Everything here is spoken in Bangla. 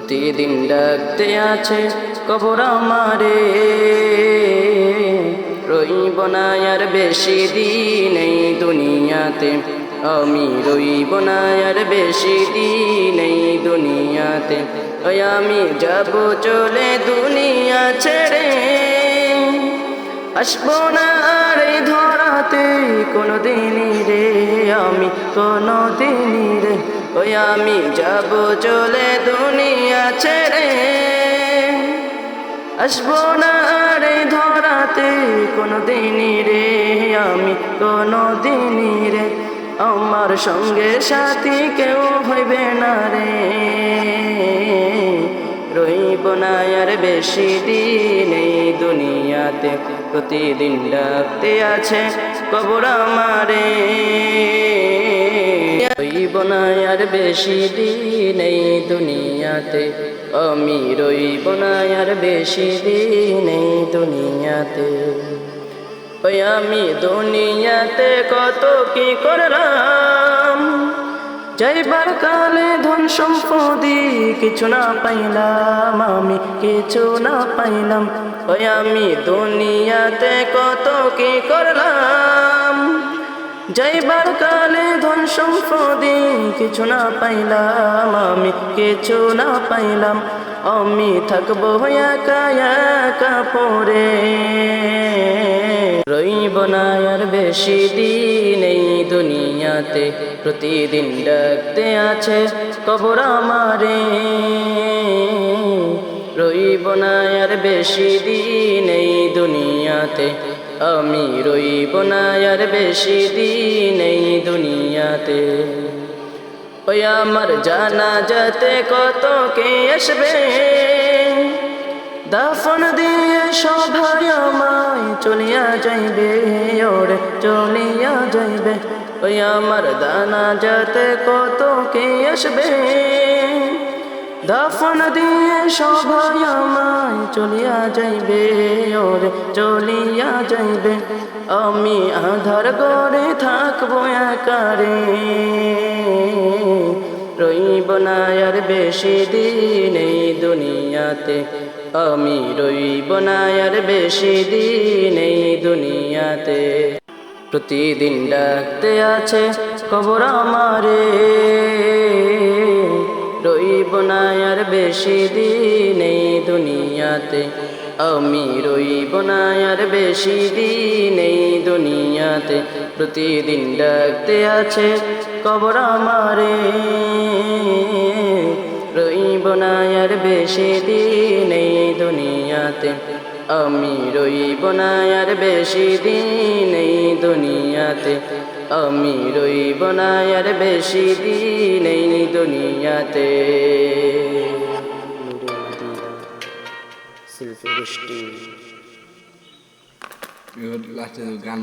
প্রতিদিন ডাকতে আছে কবর আমারে, রইব না আর বেশি দিন এই দুনিয়াতে, আমি রইব না আর বেশি দিন এই দুনিয়াতে। ওই আমি যাব চলে দুনিয়া ছেড়ে, আসবো না আর এই ধরাতে কোনদিনই রে, আমি কোনদিনই রে। ওই আমি যাব চলে দুনিয়া ছেড়ে, আসবো না আর এই ধরাতে কোনদিনই রে, আমি কোনদিনই রে। আমার সঙ্গে সাথী কেউ হইবে না রে, রইব না আর বেশি দিন এই দুনিয়াতে। প্রতিদিন ডাকতে আছে কবর আমারে, রইব না আর বেশি দিন এই দুনিয়াতে, আমি রইব না আর বেশি দিন এই দুনিয়াতে। ওই আমি দুনিয়াতে কত কি করলাম, যাইবার কালে ধন সম্পত্তি কিছু না পাইলাম, আমি কিছু না পাইলাম। ওই আমি দুনিয়াতে কত কি করলাম, যাইবার কালে ধন সম্পত্তি কিছু না পাইলাম, আমি কিছু না পাইলাম। আমি থাকবো একা একা পড়ে, রইব না আর বেশি দিন এই দুনিয়াতে। প্রতিদিন ডাকতে আছে কবর আমারে, রইব না আর বেশি দিন এই দুনিয়াতে, আমি রইব না আর বেশি দিন এই দুনিয়াতে। ওই আমার জানাজাতে কত কে আসবে, দাফন দিয়ে সবাই আমায় চলিয়া যাইবে, ওরে চলিয়া যাইবে। ওই আমার জানাজাতে কত কে আসবে, দাফন দিয়ে সবাই আমায় চলিয়া যাইবে, ওরে চলিয়া যাইবে। আমি আধার ঘরে থাকবো একা রে, রইব না আর বেশি দিন এই দুনিয়াতে, আমি রইব না আর বেশি দিন এই দুনিয়াতে। প্রতিদিন ডাকতে আছে কবর আমারে, রইব না আর বেশি দিন এই দুনিয়াতে, আমি রইব না আর বেশি দিন এই দুনিয়াতে। প্রতিদিন ডাকতে আছে কবর আমারে, রইব না আর বেশি দিন এই দুনিয়াতে, আমি রইব না আর বেশি দিন এই দুনিয়াতে, আমি রইব না আর বেশি দিন এই দুনিয়াতে। লাস্টে গান